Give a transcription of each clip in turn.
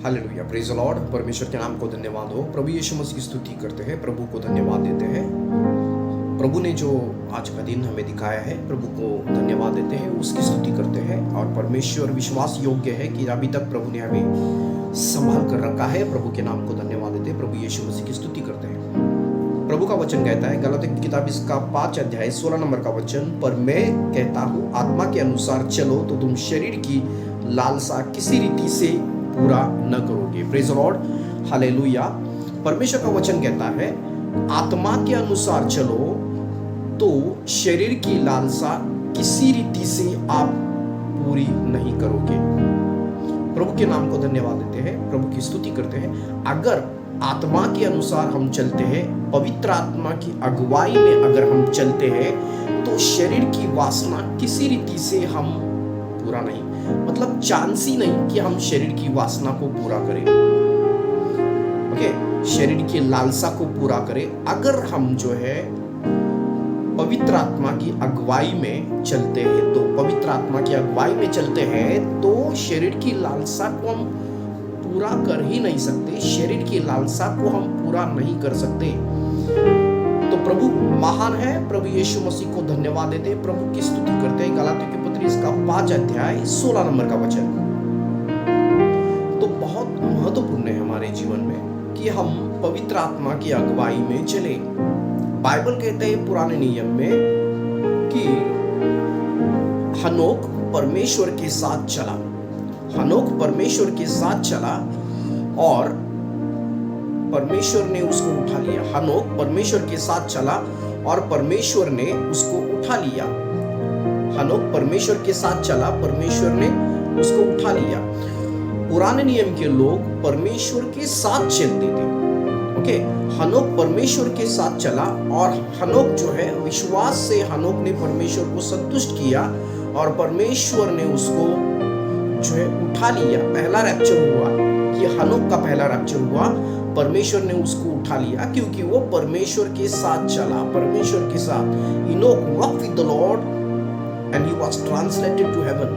Hallelujah, praise the Lord. परमेश्वर के नाम को धन्यवाद हो। प्रभु यीशु मसीह की स्तुति करते हैं, प्रभु को धन्यवाद देते हैं। प्रभु ने जो आज का दिन हमें दिखाया है, प्रभु को धन्यवाद देते हैं, उसकी स्तुति करते हैं। और परमेश्वर विश्वास योग्य है कि अभी तक प्रभु ने हमें संभाल कर रखा है। प्रभु के नाम को धन्यवाद देते हैं, प्रभु यीशु मसीह की स्तुति करते हैं। प्रभु का वचन कहता है, गलातियों की किताब इसका 5 अध्याय 16 नंबर का वचन, पर मैं कहता हूँ आत्मा के अनुसार चलो तो तुम शरीर की लालसा किसी रीति से पूरा न करोगे। Praise the Lord, hallelujah. परमेश्वर का वचन कहता है आत्मा के अनुसार चलो तो शरीर की लालसा किसी रीति से आप पूरी नहीं करोगे। प्रभु के नाम को धन्यवाद देते हैं, प्रभु की स्तुति करते हैं। अगर आत्मा के अनुसार हम चलते हैं, पवित्र आत्मा की अगुवाई में अगर हम चलते हैं, तो शरीर की वासना किसी रीति से हम पूरा नहीं, मतलब चांस ही नहीं कि हम शरीर की वासना को पूरा करें। ओके, शरीर की लालसा को पूरा करें। अगर हम जो है पवित्र आत्मा की अगुवाई में चलते हैं, तो पवित्र आत्मा की अगुवाई में चलते हैं तो शरीर की लालसा को हम पूरा कर ही नहीं सकते। शरीर की लालसा को हम पूरा नहीं कर सकते। तो प्रभु महान है। प्रभु यीशु मसीह को धन्यवाद देते हैं, प्रभु की स्तुति करते हैं। गलातियों की पत्री इसका 5 अध्याय 16 नंबर का वचन तो बहुत महत्वपूर्ण है हमारे जीवन में कि हम पवित्र आत्मा की अगुवाई में चले। बाइबल कहते हैं पुराने नियम में कि हनोक परमेश्वर के साथ चला। हनोक परमेश्वर के साथ चला और परमेश्वर ने उसको उठा लिया। हनोक परमेश्वर के साथ चला और परमेश्वर ने उसको उठा लिया। हनोक परमेश्वर के साथ चला, परमेश्वर ने उसको उठा लिया। पुराने नियम के लोग परमेश्वर के साथ चलते थे। ओके, हनोक परमेश्वर के साथ चला और हनोक जो है विश्वास से हनोक ने परमेश्वर को संतुष्ट किया और परमेश्वर ने उसको जो है उठा लिया। पहला रैप्चर हुआ कि हनोक का पहला रैप्चर हुआ, परमेश्वर ने उसको उठा लिया क्योंकि वो परमेश्वर के साथ चला। परमेश्वर के साथ Enoch walk with the Lord and he was translated to heaven.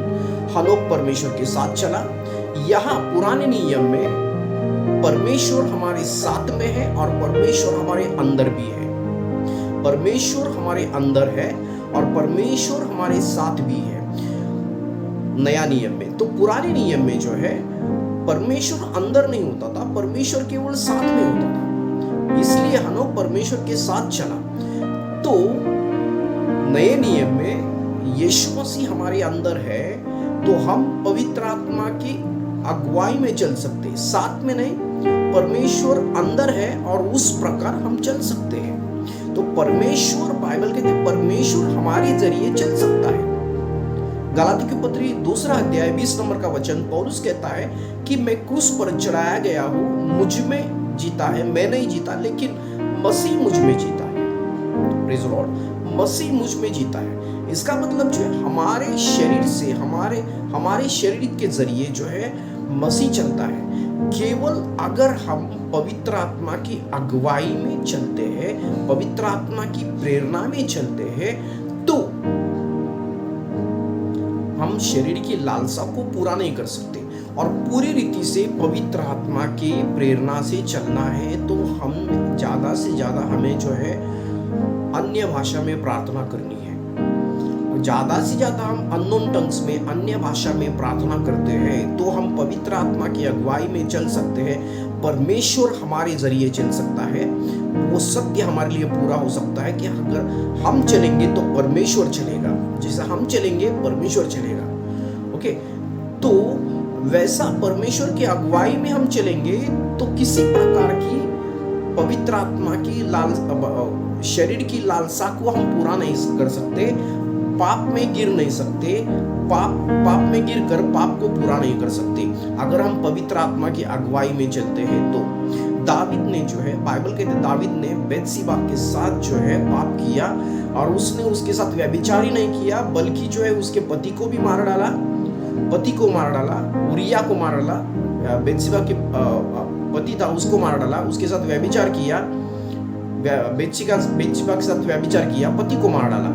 हनोक परमेश्वर के साथ चला। यहाँ पुराने नियम में परमेश्वर हमारे साथ में है और परमेश्वर हमारे अंदर भी है। परमेश्वर हमारे अंदर है और परमेश्वर हमारे साथ भी है नया नियम में। तो पुराने नियम में जो है परमेश्वर अंदर नहीं होता था, परमेश्वर केवल साथ में होता था, इसलिए हनोक परमेश्वर के साथ चला। तो नए नियम में यीशु मसीह हमारे अंदर है तो हम पवित्र आत्मा की अगुवाई में चल सकते हैं, साथ में नहीं। परमेश्वर अंदर है और उस प्रकार हम चल सकते हैं। तो परमेश्वर, बाइबल कहते हैं परमेश्वर हमारे जरिए चल सकता है। गलातियों की पत्री 2 अध्याय 20 नंबर का वचन पौलुस कहता है कि मैं क्रूस पर चढ़ाया गया हूँ, मुझ में जीता है, मैं नहीं जीता लेकिन मसीह मुझ में जीता है। प्रेज द लॉर्ड, मसीह मुझ में जीता है। इसका मतलब जो है हमारे शरीर से, हमारे शरीर के जरिए जो है मसीह चलता है। केवल अगर हम पवित्र आत्मा की अगुवाई में चलते हैं, पवित्र आत्मा की प्रेरणा में चलते हैं, तो हम शरीर की लालसा को पूरा नहीं कर सकते। और पूरी रीति से पवित्र आत्मा की प्रेरणा से चलना है तो हम ज्यादा से ज्यादा हमें जो है अन्य भाषा में प्रार्थना करनी है। ज्यादा से ज्यादा हम अननोन टंग्स में, अन्य भाषा में प्रार्थना करते हैं तो हम पवित्र आत्मा की अगुवाई में चल सकते हैं। परमेश्वर हमारे जरिए चल सकता है। वो सत्य हमारे लिए पूरा हो सकता है कि अगर हम चलेंगे तो परमेश्वर चलेगा, जैसा हम चलेंगे परमेश्वर चलेगा। ओके, तो वैसा परमेश्वर की अगुवाई में हम चलेंगे तो किसी प्रकार की पवित्र आत्मा की शरीर की लालसा को हम पूरा नहीं कर सकते। पाप में गिर नहीं सकते, पाप में गिर कर पाप को पूरा नहीं कर सकते अगर हम पवित्र आत्मा की अगुवाई में चलते हैं। तो दावीद ने जो है, बाइबल कहते दावीद ने बेतशेबा के साथ जो है पाप किया और उसने उसके साथ व्यभिचार ही नहीं किया बल्कि जो है उसके पति को भी मार डाला, उरिया को मार डाला। बेतशेबा के पति था उसको मार डाला, उसके साथ व्यभिचार किया, बेतशेबा के साथ व्यभिचार किया, पति को मार डाला।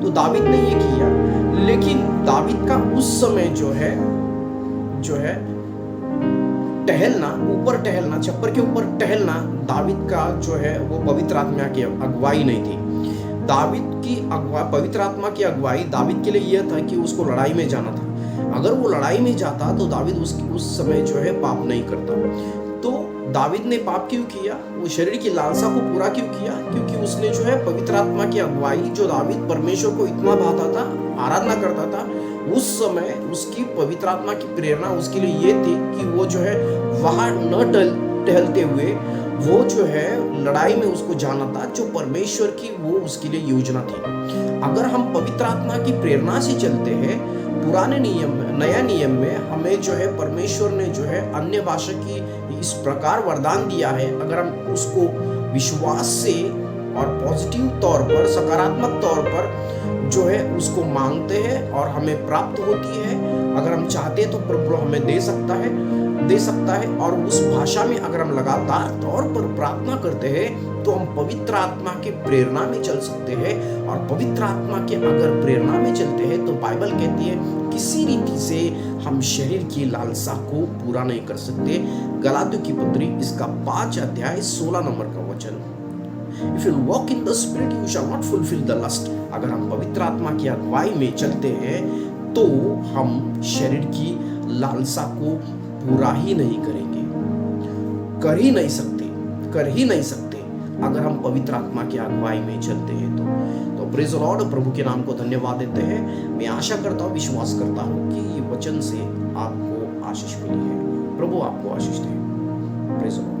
तो दावीद ने ये किया, लेकिन दावीद का उस समय जो है टहलना, ऊपर टहलना, छप्पर के ऊपर टहलना दावीद का जो है वो पवित्र आत्मा की अगुवाई नहीं थी। पवित्र आत्मा की अगुवाई दावीद के लिए यह था कि उसको लड़ाई में जाना था। अगर वो लड़ाई में जाता तो दावीद उस समय जो है पाप नहीं करता। तो दावीद ने पाप क्यों किया? वो शरीर की लालसा को पूरा क्यों किया? क्योंकि उसने जो है पवित्र आत्मा की अगुवाई, जो दावीद परमेश्वर को इतना भाता था, आराधना करता था, उस समय उसकी पवित्र आत्मा की प्रेरणा उसके लिए ये थी कि वो जो है वहां न टहलते हुए वो जो है लड़ाई में उसको जाना था, जो परमेश्वर की वो उसके लिए योजना थी। अगर हम पवित्र आत्मा की प्रेरणा से चलते हैं, पुराने नियम में, नया नियम में हमें जो है परमेश्वर ने जो है अन्य भाषा की इस प्रकार वरदान दिया है। अगर हम उसको विश्वास से और पॉजिटिव तौर पर, सकारात्मक तौर पर जो है उसको मांगते हैं और हमें प्राप्त होती है। अगर हम चाहते हैं तो प्रभु हमें दे सकता है और उस भाषा में अगर हम लगातार तौर पर प्रार्थना करते हैं तो हम पवित्र आत्मा के प्रेरणा में चल सकते हैं। और पवित्र आत्मा के अगर प्रेरणा में चलते हैं तो बाइबल कहती है किसी रीति से हम शरीर की लालसा को पूरा नहीं कर सकते। गलातियों की पत्री इसका 5 अध्याय 16 नंबर का वचन, If you walk in the spirit, you shall not fulfill the lust। अगर हम पवित्र आत्मा की अगुवाई में चलते हैं तो हम शरीर की लालसा को पूरा ही नहीं करेंगे, कर ही नहीं सकते अगर हम पवित्र आत्मा की अगुवाई में चलते हैं तो प्रेज द लॉर्ड। प्रभु के नाम को धन्यवाद देते हैं। मैं आशा करता हूँ, विश्वास करता हूँ कि ये वचन से आपको आशीष मिली है। प्रभु आपको आशीष दे। Praise the Lord.